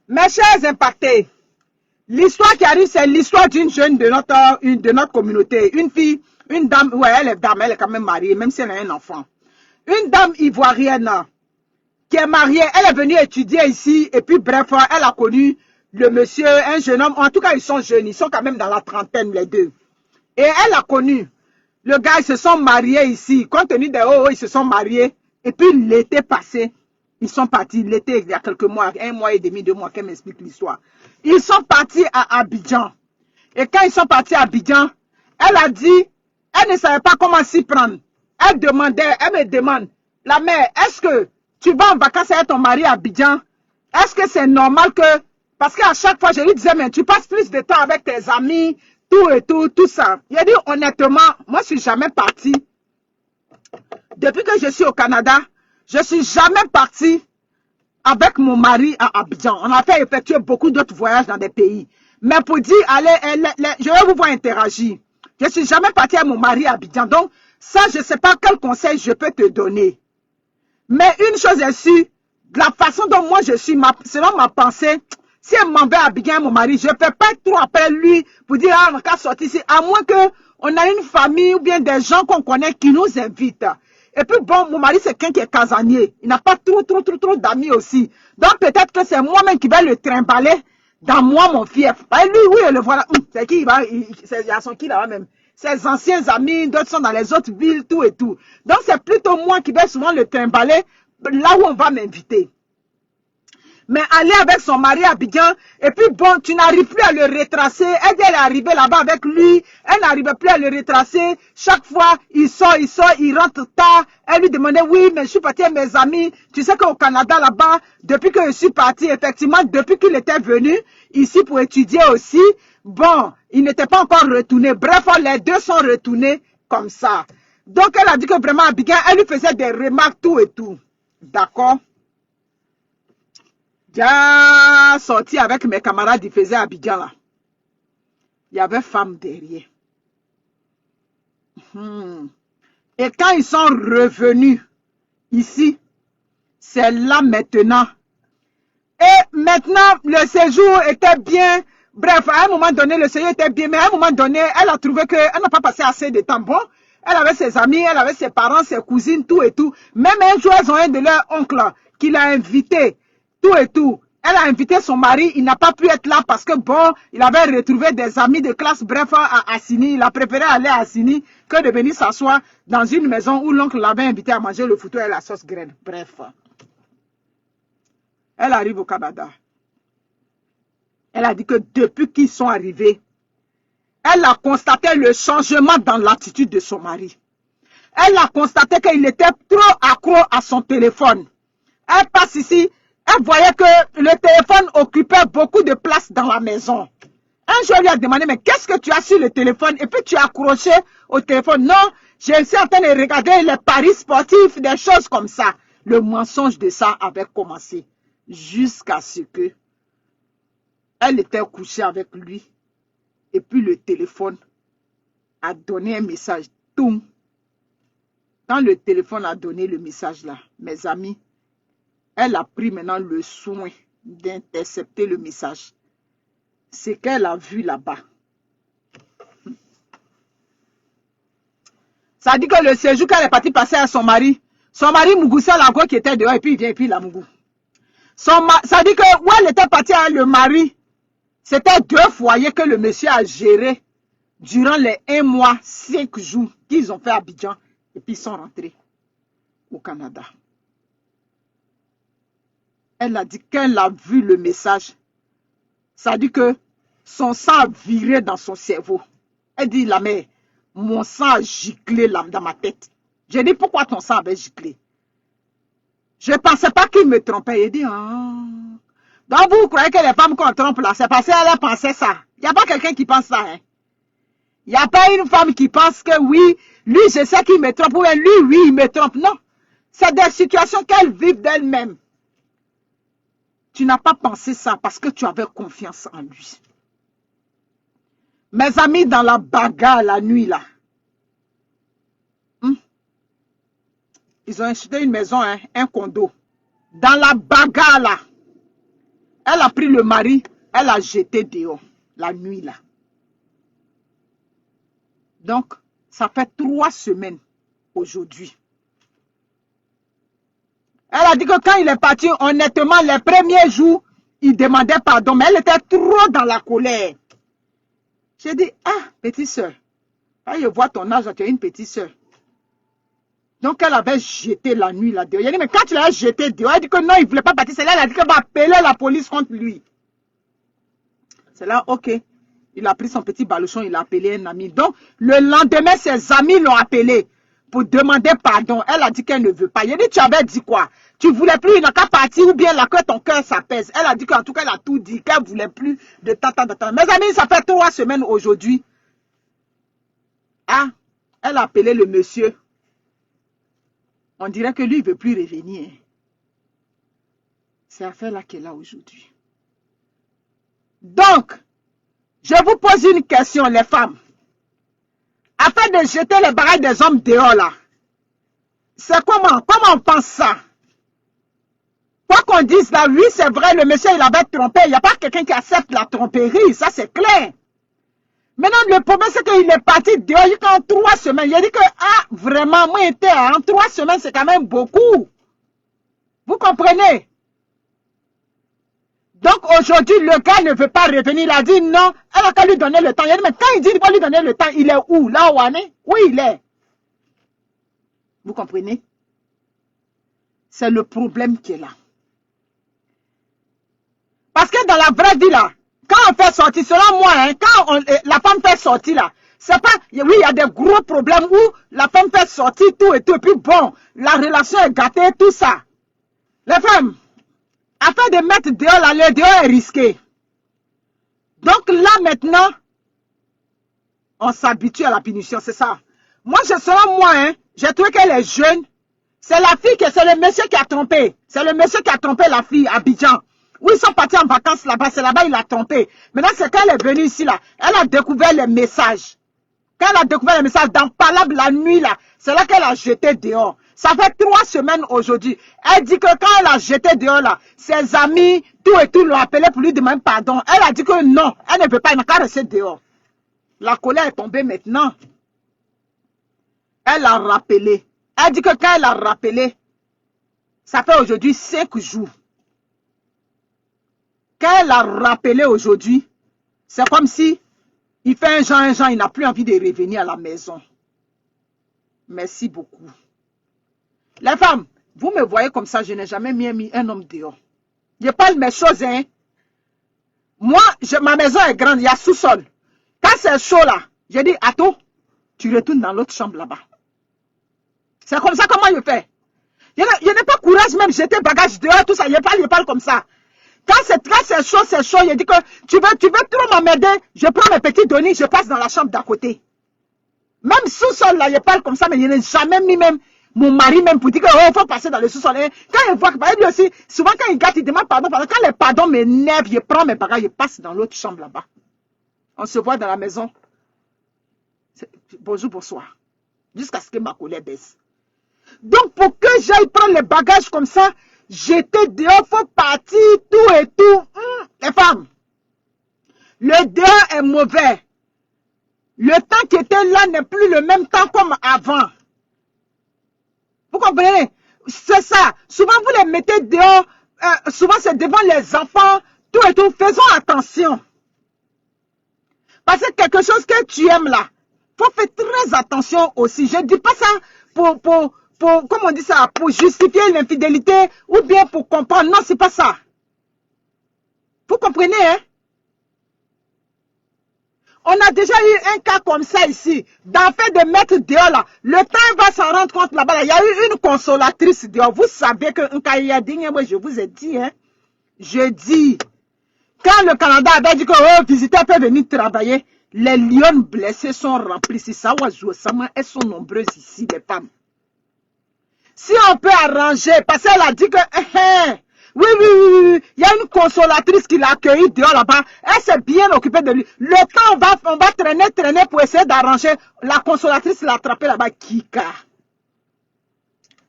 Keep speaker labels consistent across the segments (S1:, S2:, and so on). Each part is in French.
S1: Mes chers impactés, l'histoire qui arrive, c'est l'histoire d'une jeune de notre communauté. Une fille, une dame, ouais, elle est quand même mariée, même si elle a un enfant. Une dame ivoirienne qui est mariée, elle est venue étudier ici, et puis bref, elle a connu le monsieur, un jeune homme. En tout cas, ils sont jeunes, ils sont quand même dans la trentaine, les deux. Et elle a connu le gars, ils se sont mariés ici. Compte tenu des ils se sont mariés. Et puis l'été passé, ils sont partis. L'été, il y a quelques mois, 1 mois et demi, 2 mois, qu'elle m'explique l'histoire. Ils sont partis à Abidjan. Et quand ils sont partis à Abidjan, elle a dit, elle ne savait pas comment s'y prendre. Elle me demande, la mère, est-ce que tu vas en vacances avec ton mari à Abidjan? Est-ce que c'est normal que, parce qu'à chaque fois, je lui disais, mais tu passes plus de temps avec tes amis, tout et tout ça. Il a dit, honnêtement, moi, je suis jamais partie. Depuis que je suis au Canada, je suis jamais partie avec mon mari à Abidjan. On a fait effectuer beaucoup d'autres voyages dans des pays. Mais pour dire, allez, je vais vous voir interagir. Je suis jamais partie avec mon mari à Abidjan. Donc, ça, je ne sais pas quel conseil je peux te donner. Mais une chose est sûre, la façon dont moi je suis, selon ma pensée, si elle m'en va à Abidjan, mon mari, je ne fais pas trop après lui pour dire, ah, on va sortir ici, à moins qu'on a une famille ou bien des gens qu'on connaît qui nous invitent. Et puis bon, mon mari, c'est quelqu'un qui est casanier. Il n'a pas trop d'amis aussi. Donc peut-être que c'est moi-même qui vais le trimballer dans moi, mon fief. Et lui, oui, le voilà. C'est qui, il y a son qui là-bas même. Ses anciens amis, d'autres sont dans les autres villes, tout et tout. Donc c'est plutôt moi qui vais souvent le trimballer là où on va m'inviter. Mais aller avec son mari à Abidjan, et puis bon, tu n'arrives plus à le retracer. Elle est arrivée là-bas avec lui, elle n'arrivait plus à le retracer. Chaque fois, il sort, il rentre tard. Elle lui demandait, oui, mais je suis partie avec mes amis. Tu sais qu'au Canada, là-bas, depuis que je suis partie, effectivement, depuis qu'il était venu ici pour étudier aussi, bon, il n'était pas encore retourné. Bref, les deux sont retournés comme ça. Donc, elle a dit que vraiment, Abidjan, elle lui faisait des remarques, tout et tout. D'accord? J'ai sorti avec mes camarades, ils faisaient Abidjan là. Il y avait femme derrière. Et quand ils sont revenus ici, c'est là maintenant. Et maintenant, le séjour était bien. Bref, à un moment donné, le séjour était bien. Mais à un moment donné, elle a trouvé qu'elle n'a pas passé assez de temps. Bon, elle avait ses amis, elle avait ses parents, ses cousines, tout et tout. Même un jour, elles ont un de leurs oncles qui l'a invité. Tout et tout. Elle a invité son mari, il n'a pas pu être là parce que bon, il avait retrouvé des amis de classe, bref, à Assini. Il a préféré aller à Assini que de venir s'asseoir dans une maison où l'oncle l'avait invité à manger le foutu et la sauce graine. Bref. Elle arrive au Canada. Elle a dit que depuis qu'ils sont arrivés, elle a constaté le changement dans l'attitude de son mari. Elle a constaté qu'il était trop accro à son téléphone. Elle passe ici. Elle voyait que le téléphone occupait beaucoup de place dans la maison. Un jour, elle lui a demandé, mais qu'est-ce que tu as sur le téléphone? Et puis tu as accroché au téléphone. Non, je suis en train de regarder les paris sportifs, des choses comme ça. Le mensonge de ça avait commencé jusqu'à ce que elle était couchée avec lui. Et puis le téléphone a donné un message. Toum. Quand le téléphone a donné le message là, mes amis, elle a pris maintenant le soin d'intercepter le message. C'est qu'elle a vu là-bas. Ça dit que le séjour qu'elle est partie passer à son mari Mougou, c'est la go qui était dehors et puis il vient et puis la Mougou. Ça dit que où elle était partie avec le mari, c'était 2 foyers que le monsieur a géré durant les 1 mois, 5 jours qu'ils ont fait à Abidjan et puis ils sont rentrés au Canada. Elle a dit qu'elle a vu le message. Ça dit que son sang a viré dans son cerveau. Elle dit, la mère, mon sang a giclé dans ma tête. J'ai dit, pourquoi ton sang avait giclé? Je ne pensais pas qu'il me trompait. Il dit, ah. Donc vous croyez que les femmes qu'on trompe là, c'est parce qu'elle pensait ça. Il n'y a pas quelqu'un qui pense ça. Hein? Il n'y a pas une femme qui pense que oui, lui, je sais qu'il me trompe. Ou lui, oui, il me trompe. Non. C'est des situations qu'elle vit d'elle-même. Tu n'as pas pensé ça parce que tu avais confiance en lui. Mes amis, dans la bagarre la nuit là, ils ont acheté une maison, hein, un condo. Dans la bagarre là, Elle a pris le mari, elle a jeté dehors, la nuit là. Donc, ça fait 3 semaines aujourd'hui. Elle a dit que quand il est parti, honnêtement, les premiers jours, il demandait pardon, mais elle était trop dans la colère. J'ai dit, ah, petite soeur, quand je vois ton âge, tu es une petite soeur. Donc, elle avait jeté la nuit là dehors. Il a dit, mais quand tu l'as jeté dehors, elle a dit que non, il ne voulait pas partir. C'est là, elle a dit qu'elle va appeler la police contre lui. C'est là, ok. Il a pris son petit baluchon, il a appelé un ami. Donc, le lendemain, ses amis l'ont appelé pour demander pardon. Elle a dit qu'elle ne veut pas. Il a dit, tu avais dit quoi? Tu ne voulais plus, il n'a qu'à partir ou bien là que ton cœur s'apaise. Elle a dit qu'en tout cas, elle a tout dit, qu'elle ne voulait plus de temps. Mes amis, ça fait 3 semaines aujourd'hui. Ah, elle a appelé le monsieur. On dirait que lui, il ne veut plus revenir. C'est l'affaire là qu'elle a aujourd'hui. Donc, je vous pose une question, les femmes. Afin de jeter les bagages des hommes dehors là, c'est comment? Comment on pense ça? Quoi qu'on dise là, oui, c'est vrai, le monsieur, il avait trompé. Il n'y a pas quelqu'un qui accepte la tromperie, ça c'est clair. Maintenant, le problème, c'est qu'il est parti dehors en 3 semaines. Il a dit que, ah, vraiment, moi, en 3 semaines, c'est quand même beaucoup. Vous comprenez? Donc, aujourd'hui, le gars ne veut pas revenir. Il a dit non, elle a qu'à lui donner le temps. Il a dit, mais quand il dit qu'il va lui donner le temps, il est où? Là où on est? Où il est? Vous comprenez? C'est le problème qui est là. Parce que dans la vraie vie, là, quand on fait sortir, selon moi, hein, quand la femme fait sortir, là, c'est pas, oui, il y a des gros problèmes où la femme fait sortir tout et tout, et puis bon, la relation est gâtée, tout ça. Les femmes, afin de mettre dehors, là, le dehors est risqué. Donc là, maintenant, on s'habitue à la punition, c'est ça. Moi, selon moi, hein, j'ai trouvé qu'elle est jeune. C'est la fille, c'est le monsieur qui a trompé. C'est le monsieur qui a trompé la fille à Abidjan. Où ils sont partis en vacances là-bas, c'est là-bas il a trompé. Maintenant, c'est quand elle est venue ici, là, elle a découvert les messages. Quand elle a découvert les messages, dans Palab, la nuit, là, c'est là qu'elle a jeté dehors. Ça fait 3 semaines aujourd'hui. Elle dit que quand elle a jeté dehors, là, ses amis, tout et tout, l'ont appelé pour lui demander pardon. Elle a dit que non, elle ne veut pas, elle n'a qu'à rester dehors. La colère est tombée maintenant. Elle a rappelé. Elle dit que quand elle a rappelé, ça fait aujourd'hui 5 jours. Quand elle a rappelé aujourd'hui, c'est comme si il fait un genre, il n'a plus envie de revenir à la maison. Merci beaucoup. Les femmes, vous me voyez comme ça, je n'ai jamais mis un homme dehors. Je parle mes choses, hein. Moi, ma maison est grande, il y a sous-sol. Quand c'est chaud là, je dis, attends, tu retournes dans l'autre chambre là-bas. C'est comme ça comment je fais. Je n'ai pas courage même jeter bagage dehors, tout ça, je parle comme ça. Quand c'est chaud, je dis que tu veux trop m'emmerder, je prends mes petits données, je passe dans la chambre d'à côté. Même sous-sol là, je parle comme ça, mais je n'ai jamais mis même mon mari même pour dire que oh, faut passer dans le sous-sol. Quand il voit que lui aussi, souvent quand il gâte, il demande pardon. Quand les pardons m'énervent, je prends mes bagages, je passe dans l'autre chambre là-bas. On se voit dans la maison. Bonjour, bonsoir. Jusqu'à ce que ma colère baisse. Donc, pour que j'aille prendre les bagages comme ça, j'étais dehors, faut partir, tout et tout. Les femmes, le dehors est mauvais. Le temps qui était là n'est plus le même temps comme avant. Vous comprenez? C'est ça. Souvent, vous les mettez dehors. Souvent, c'est devant les enfants, tout et tout. Faisons attention. Parce que quelque chose que tu aimes là, faut faire très attention aussi. Je ne dis pas ça pour comment on dit ça, pour justifier l'infidélité ou bien pour comprendre. Non, c'est pas ça. Vous comprenez, hein? On a déjà eu un cas comme ça ici, d'en fait de mettre dehors là. Le temps va s'en rendre compte là-bas. Il y a eu une consolatrice dehors. Vous savez que cas il y a dernier, moi je vous ai dit, hein. Je dis, quand le Canada avait dit que oh, visiteurs peuvent venir travailler, les lions blessés sont remplis. Si ça va jouer, elles sont nombreuses ici, les femmes. Si on peut arranger, parce qu'elle a dit que oui, il y a une consolatrice qui l'a accueilli dehors là-bas. Elle s'est bien occupée de lui. Le temps, on va traîner pour essayer d'arranger. La consolatrice l'a attrapé là-bas. Kika.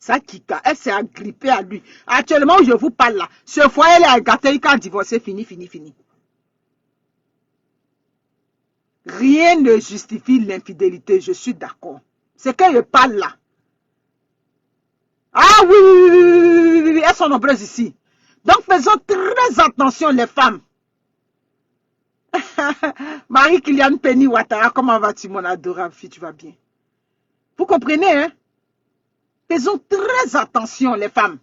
S1: Ça Kika, elle s'est agrippée à lui. Actuellement, je vous parle là. Ce foyer, elle est gâté, il a divorcé, fini. Rien ne justifie l'infidélité, je suis d'accord. C'est que je parle là. Ah oui, elles sont nombreuses ici. Donc faisons très attention les femmes. Marie-Kylian Penny Ouattara, comment vas-tu mon adorable fille, tu vas bien? Vous comprenez, hein? Faisons très attention les femmes.